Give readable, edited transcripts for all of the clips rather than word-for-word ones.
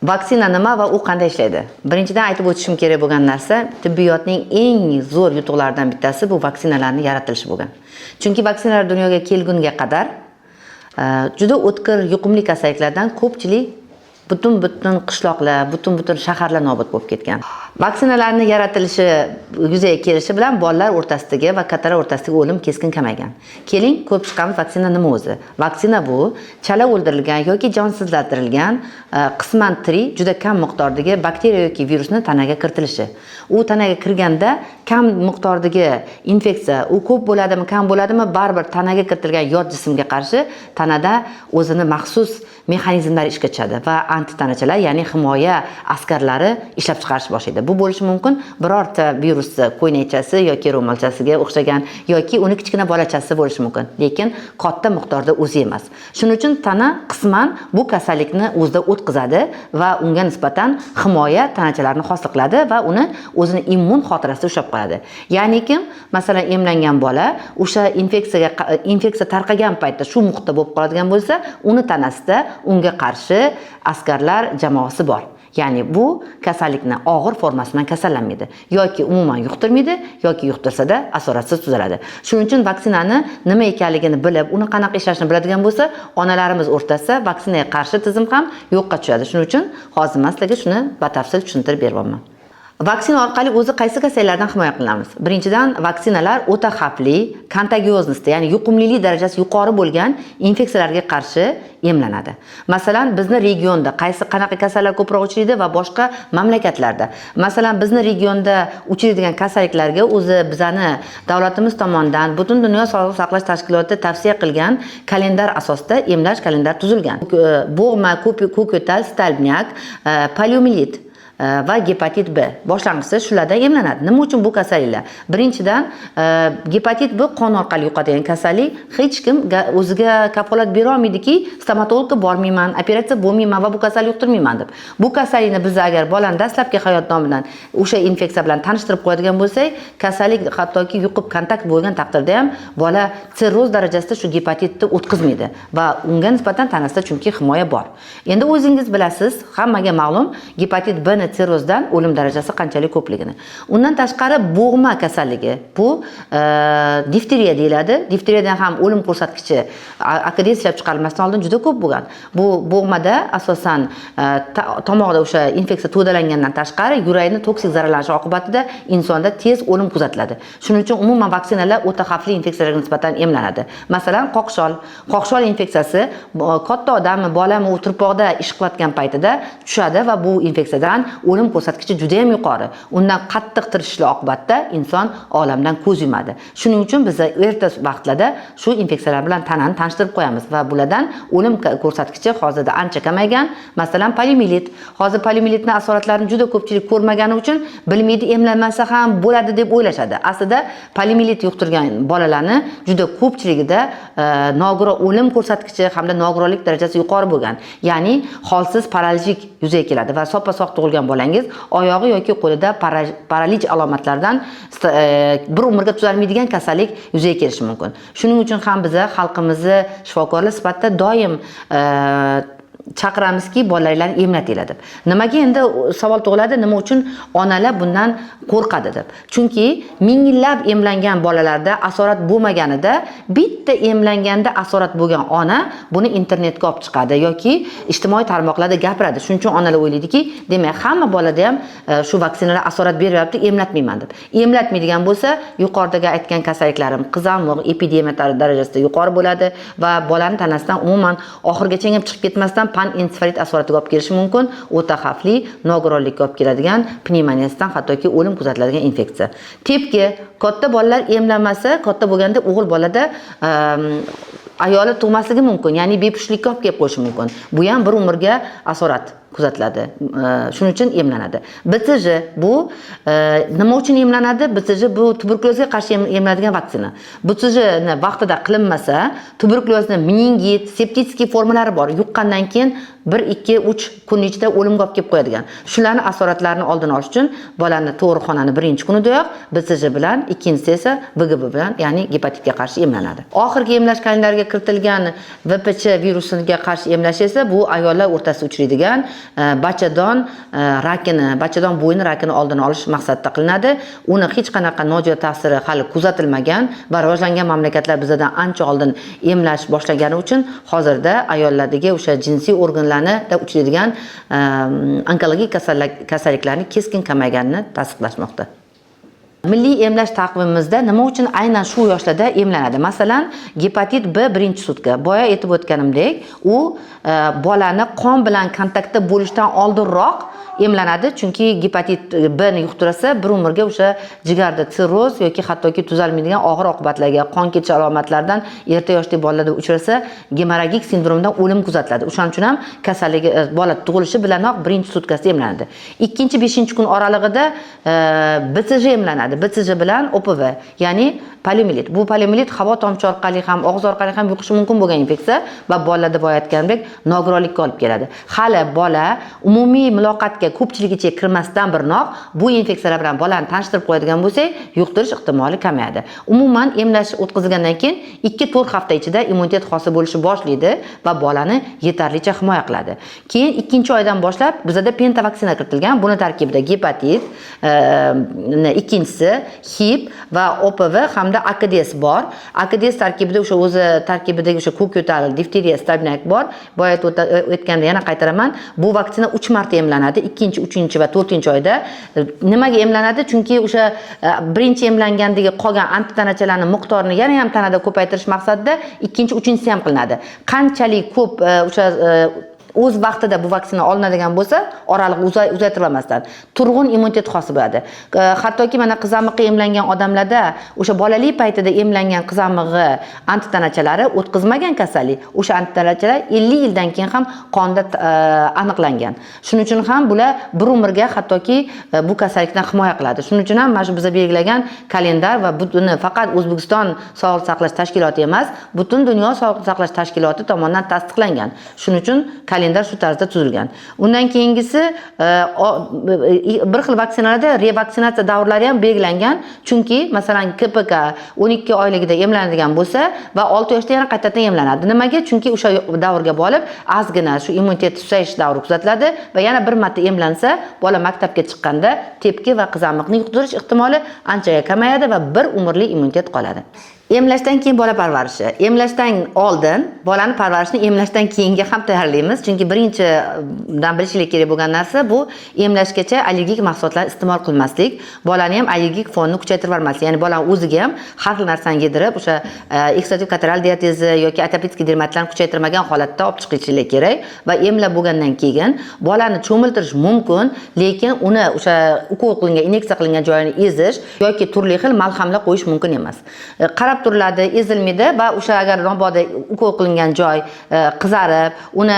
Vaksina nima va u qanday ishlaydi? Birinchidan aytib o'tishim kerak bo'lgan narsa, tibbiyotning eng zo'r yutuqlaridan bittasi bu vaksinalarning yaratilishi bo'lgan. Chunki vaksinalar dunyoga kelgunga qadar juda o'tkir, yuqumli kasalliklardan ko'pchilik butun qishloqlar, butun shaharlar nobud bo'lib ketgan. Vaksinalarning yaratilishi, yuzaga kelishi bilan bolalar o'rtasidagi va kattalar o'rtasidagi o'lim keskin kamaygan. Keling, ko'p chiqamiz vaksina nima o'zi? Vaksina bu chala o'ldirilgan yoki jonsizlantirilgan, qisman tirik, juda kam miqdordagi bakteriya yoki virusni tanaga kiritilishi. U tanaga kirganda kam miqdordagi infeksiya, u ko'p bo'ladimi, kam bo'ladimi, baribir tanaga kiritilgan yot jismga qarshi tanada o'zini maxsus mexanizmlar ishga tushadi va antitanachalar, ya'ni himoya askarlari ishlab chiqarish boshlaydi. Bu bo'lishi mumkin birorta virus qo'ynachasi yoki ro'molchasiga o'xshagan yoki uni kichkina bolachasi bo'lishi mumkin, lekin katta miqdorda o'zi emas. Shuning uchun tana qisman bu kasallikni o'zida o'tkazadi va unga nisbatan himoya tanachalarini hosil qiladi va uni o'zini immun xotirasida ushlab qoladi. Ya'ni kim, masalan, emlangan bola o'sha infeksiya tarqagan paytda shu muhitda bo'lib qoladigan bo'lsa, uni tanasida unga qarshi askarlar jamoasi bor. Ya'ni bu kasallikni og'ir formasi bilan kasallanmaydi yoki umuman yuqtirmaydi yoki yuqtirsa-da asoratsiz tuzaladi. Shuning uchun vaksinani nima ekanligini bilib, uni qanaqa ishlashini biladigan bo'lsa, onalarimiz o'rtasida vaksinaga qarshi tizim ham yo'qqa tushadi. Shuning uchun hozir men sizlarga shuni batafsil tushuntirib beryapman. Vaksina orqali o'zi qaysi kasalliklardan himoya qilinamiz? Birinchidan, vaksinalar o'ta xavfli, kontagioznosti, ya'ni yuqumlilik darajasi yuqori bo'lgan infeksiyalarga qarshi emlanadi. Masalan, bizni regionda qanaqa kasallar ko'proq uchraydi va boshqa mamlakatlarda. Masalan, bizni regionda uchraydigan kasalliklarga o'zi bizani davlatimiz tomonidan butun dunyo sog'liqni saqlash tashkiloti tavsiya qilgan kalendar asosida emlash kalendari tuzilgan. Bo'g'ma, ko'kyo'tal, stalbnyak, poliomiyelit va gepatit B boshlang'ich shulardan emlanadi. Nima uchun bu kasalliklar? Birinchidan, gepatit B qon orqali yuqadigan kasallik. Hech kim o'ziga kafolat bera olmaydiki, stomatologga bormayman, operatsiya bo'lmayman va bu kasallik yuqtirmayman deb. Bu kasallikni biz agar bolani dastlabki hayot nomidan o'sha infeksiya bilan tanishtirib qo'yadigan bo'lsak, kasallik hattoki yuqib kontakt bo'lgan taqdirda ham bola sirroz darajasida shu gepatitni o'tkazmaydi va unga nisbatan tanasida chunki himoya bor. Endi o'zingiz bilasiz, hammaga ma'lum, gepatit B sirrozdan o'lim darajasi qanchalik ko'pligini. Undan tashqari bo'g'ma kasalligi, bu difteriya deyiladi. Difteriyadan ham o'lim ko'rsatkichi akademik ishlab chiqarilmasdan oldin juda ko'p bo'lgan. Bu bo'g'mada asosan tomoqda o'sha infeksiya to'dalangandan tashqari yurakni toksik zararlanishi oqibatida insonda tez o'lim kuzatiladi. Shuning uchun umuman vaksinalar o'ta xavfli infeksiyalarga nisbatan emlanadi. Masalan, qoqshol infeksiyasi katta odammi, bolami o'tirpoqda ish qilayotgan paytida tushadi va bu infeksiyadan o'lim ko'rsatkichi juda ham yuqori. Undan qattiq tirishishlar oqibatida inson olamdan ko'z yumadi. Shuning uchun biz erta vaqtlarda shu infeksiyalar bilan tanani tanishtirib qo'yamiz va bulardan o'lim ko'rsatkichi hozirda ancha kamaygan. Masalan, poliomiyelit. Hozir poliomielitning asoratlarini juda ko'pchilik ko'rmagani uchun bilmaydi, emlanmasa ham bo'ladi deb o'ylashadi. Aslida poliomiyelit yuqtirgan bolalarni juda ko'pchiligida nogiron o'lim ko'rsatkichi hamda nogironlik darajasi yuqori bo'lgan. Ya'ni holsiz paralizlik yuzaga keladi va soppa-sog' tug'ilgan bolangiz oyog'i yoki qo'lida paralij alomatlaridan bir umrga tuzalmaydigan kasallik yuzaga kelishi mumkin. Shuning uchun ham biz xalqimizni shifokorlar sifatida doim chaqiramizki, bolalarni emlatinglar deb. Nimaga endi savol tug'iladi, nima uchun onalar bundan qo'rqadi deb. Chunki minglab emlangan bolalarda asorat bo'lmaganida, bitta emlanganda asorat bo'lgan ona buni internetga olib chiqadi yoki ijtimoiy tarmoqlarda gapiradi. Shuning uchun onalar o'ylaydiki, demak, hamma bolada ham shu vaksinalar asorat beryapti, emlatmayman deb. Emlatmaydigan bo'lsa, yuqoridagi aytgan kasalliklarim, qizamiq, epidemiya darajasida yuqori bo'ladi va bolaning tanasidan umuman oxirgacha ham chiqib ketmasdan pan-ensefalit asoratiga olib kelishi mumkin. O'ta xavfli nogironlikka olib keladigan pnevmoniyasidan hattoki o'lim kuzatiladigan infeksiya. Tepki, katta bolalar emlanmasa, katta bo'lganda o'g'il bolada ayoli tug'masligi mumkin, ya'ni bepushtlikka olib kelib qo'yishi mumkin. Bu ham bir umrga asorat kuzatiladi. Shuning uchun emlanadi. BCG bu nima uchun emlanadi? BCG bu tuberkulozga qarshi emlanadigan vaksina. BCG ni vaqtida qilinmasa, tuberkulozning meningit, septitskiy formalari bor. Yuqqandan keyin 1-2-3 kun ichida o'limga olib kelib qo'yadigan. Shularni asoratlarini oldini olish uchun bolani tug'ruqxonani birinchi kunidayoq BCG bilan, ikkinchisi esa VGB bilan, ya'ni gepatitga qarshi emlanadi. Oxirgi emlash kalendariga kiritilgan VPC virusiga qarshi emlash esa bu ayollar o'rtasida uchraydigan bachadon rakini, bachadon bo'yni rakini oldini olish maqsadida qilinadi. Uni hech qanaqa nojo'ya ta'siri hali kuzatilmagan va rivojlangan mamlakatlar bizdan ancha oldin emlash boshlagani uchun hozirda ayollardagi o'sha jinsiy organlarida uchraydigan onkologik kasalliklarning keskin kamayganini tasdiqlashmoqda. Milliy emlash taqvimimizda nima uchun aynan shu yoshlarda emlanadi? Masalan, gepatit B birinchi sutka. Boya aytib o'tganimdek, u bolani qon bilan kontaktda bo'lishdan oldinroq emlanadi, chunki gepatit B ni yuqtirsa, bir umrga o'sha jigarda sirroz yoki hattoki tuzalmaydigan og'ir oqibatlarga, qon ketish alomatlaridan erta yoshli bolalarda uchrasa, gemorragik sindromdan o'lim kuzatiladi. O'shaning uchun ham kasalligi bola tug'ilishi bilanoq birinchi sutkasida emlanadi. 2-5 kun oralig'ida BCG emlanadi. BCG bilan OPV, ya'ni poliomiyelit. Bu poliomiyelit havo tomchi orqali ham, og'iz orqali ham yuqishi mumkin bo'lgan infeksiya va bolalarda boya aytgandek nogironlikka olib keladi. Hali bola umumiy muloqotga ko'pchiligicha kirmasdan burnoq bu infeksiyalar bilan bolani tanishtirib qo'yadigan bo'lsak, yuqtirish ehtimoli kamayadi. Umuman emlash o'tkazilgandan keyin 2-4 hafta ichida immunitet hosil bo'lishni boshlaydi va bolani yetarlicha himoya qiladi. Keyin 2-oydan boshlab bizda penta vaksina kiritilgan. Buni tarkibida gepatit, ikkinchisi HIV va OPV hamda AKDS bor. AKDS tarkibida o'sha o'zi tarkibidagi o'sha ko'k yo'tal, difteriya, stabnak bor. Boya aytganda yana qaytaraman, bu vaksina 3 marta emlanadi. 2, 3 va 4-oyda. Nimaga emlanadi? Chunki o'sha birinchi emlangandagi qolgan antitanachalarning miqdorini yana ham tanada ko'paytirish maqsadida 2, 3-si ham qilinadi. Qanchalik ko'p o'sha o'z vaqtida bu vaksina olinadigan bo'lsa, oraliq uzaytirilmasdan turg'un immunitet hosil bo'ladi. Hattoki mana qizamiqqa emlangan odamlarda o'sha bolalik paytida emlangan qizamig'i antitanachalari o'tkazmagan kasallik, o'sha antitanachalar 50 yildan keyin ham qonda aniqlangan. Shuning uchun ham bular bir umrga hattoki bu kasallikdan himoya qiladi. Shuning uchun ham mana shu biz belgilagan kalendar va buni faqat O'zbekiston Sog'liqni saqlash tashkiloti emas, butun dunyo Sog'liqni saqlash tashkiloti tomonidan tasdiqlangan. Shuning uchun kalendar shu tarzda tuzilgan. Undan keyingisi bir xil vaksinalarda revaksinatsiya davrlari ham belgilangan. Chunki masalan KPK 12 oyligida emlanadigan bo'lsa va 6 yoshda yana qaytadan emlanadi. Nimaga? Chunki o'sha davrga borib ozgina shu immunitet susayish davri kuzatiladi va yana bir marta emlansa, bola maktabga chiqqanda tepki va qizamiqni yuqtirish ehtimoli anchaga kamayadi va bir umrli immunitet qoladi. Emlashdan keyin bola parvarishi. Emlashdan oldin bolani parvarishni emlashdan keyinga ham tayyorlaymiz. Chunki birinchidan bilishlik kerak bo'lgan narsa bu emlashgacha allergik mahsulotlar iste'mol qilmaslik, bolani ham allergik fonni kuchaytirib yubormaslik. Ya'ni bola o'ziga ham har xil narsani yedirib, o'sha ekstrativ kateral diatezi yoki atopik dermatlarni kuchaytirmagan holatda olib chiqishlik kerak va emlab bo'lgandan keyin bolani cho'miltirish mumkin, lekin uni o'sha ukol qilingan, inyeksiya qilingan joyini ezish yoki turli xil malhamlar qo'yish mumkin emas. Turiladi, ezilmaydi va o'sha agar mabodo ukol qilingan joy qizarib, uni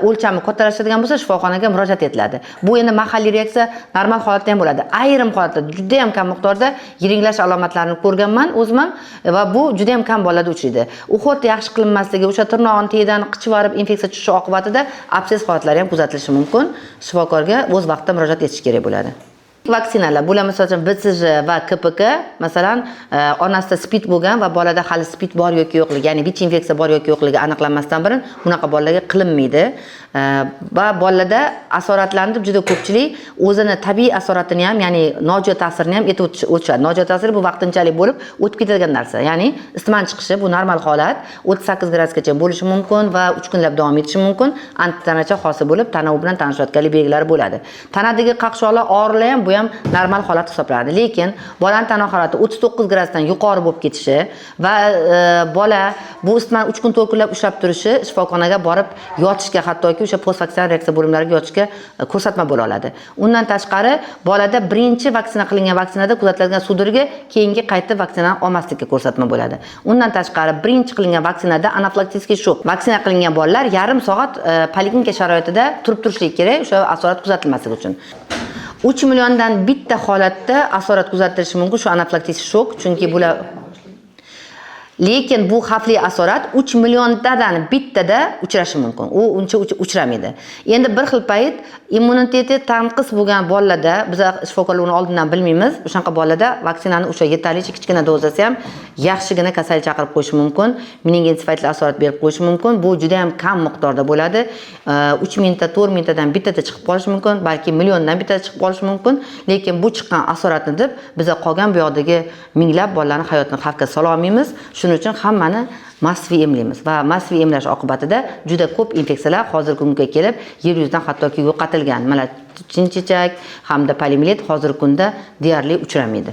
o'lchami kattalashadigan bo'lsa, shifoxonaga murojaat etiladi. Bu endi mahalliy reaksiya normal holatda ham bo'ladi. Ayrim holatlarda juda ham kam miqdorda yiringlash alomatlarini ko'rganman o'zim ham va bu juda ham kam bolalarda uchraydi. Uhod yaxshi qilinmasligi, o'sha tirnog'ini tegidan qichib yorib infeksiya tushishi oqibatida abses holatlari ham kuzatilishi mumkin. Shifokorga o'z vaqtida murojaat etish kerak bo'ladi. Vaksinalar, bular masalan BCG va KPK, masalan, onasida spid bo'lgan va bolada hali spid bor yoki yo'qligi, ya'ni VICH infeksiya bor yoki yo'qligi aniqlanmasdan burun bunaqa bolalarga qilinmaydi. Va bolalarda asoratlarni juda ko'pchilik o'zini tabiiy asoratini ham, ya'ni nojo'ya ta'sirini ham etib o'tishadi. Nojo'ya ta'siri bu vaqtinchalik bo'lib o'tib ketadigan narsa. Ya'ni isitmani chiqishi bu normal holat, 38 gradusgacha bo'lishi mumkin va 3 kunlab davom etishi mumkin. Antitanacha hosil bo'lib, tana bilan tanishayotganlik belgilari bo'ladi. Tanadagi qaqshoqlar, og'riqlar ham bu ham normal holat hisoblanadi. Lekin bolaning tana harorati 39 gradusdan yuqori bo'lib ketishi va bola bu isitmani 3 kun 4 kunlab ushlab turishi shifoxonaga borib yotishga, hattoki o'sha postvaksinal reaksiya bo'limlariga yotishga ko'rsatma bo'la oladi. Undan tashqari bolada birinchi vaksina qilingan vaksinada kuzatilgan sudurga keyingi qayta vaksinani olmaslikka ko'rsatma bo'ladi. Undan tashqari birinchi qilingan vaksinada anafilaktik shok vaksina qilingan bolalar yarim soat poliklinika sharoitida turib turishlik kerak, o'sha asorat kuzatilmasligi uchun. 3 milliondan bitta holatda asorat kuzatilishi mumkin shu anafilaktik shok, chunki bular Lekin bu xavfli asorat 3 milliondan bittada uchrashi mumkin. U uncha uchramaydi. Endi bir xil payt immuniteti tanqis bo'lgan bolalarda, biz shifokorlar uni oldindan bilmaymiz. O'shanqa bolalarda vaksinani o'sha yetarlicha kichkina dozasi ham yaxshigina kasallik chaqirib qo'yishi mumkin. Meningitis asorat berib qo'yishi mumkin. Bu juda ham kam miqdorda bo'ladi. 3 mingta, 4 mingtadan bittada chiqib qolishi mumkin, balki milliondan bittada chiqib qolishi mumkin. Lekin bu chiqqan asoratni deb biz qolgan bu yoqdagi minglab bolalarning hayotini xavfga sola olmaymiz. Shuning uchun hammani massiv emlaymiz va massiv emlash oqibatida juda ko'p infeksiyalar hozirgi kunga kelib yer yuzidan hattoki yo'qotilgan. Mana chinchichak hamda poliomiyelit hozirgi kunda deyarli uchramaydi.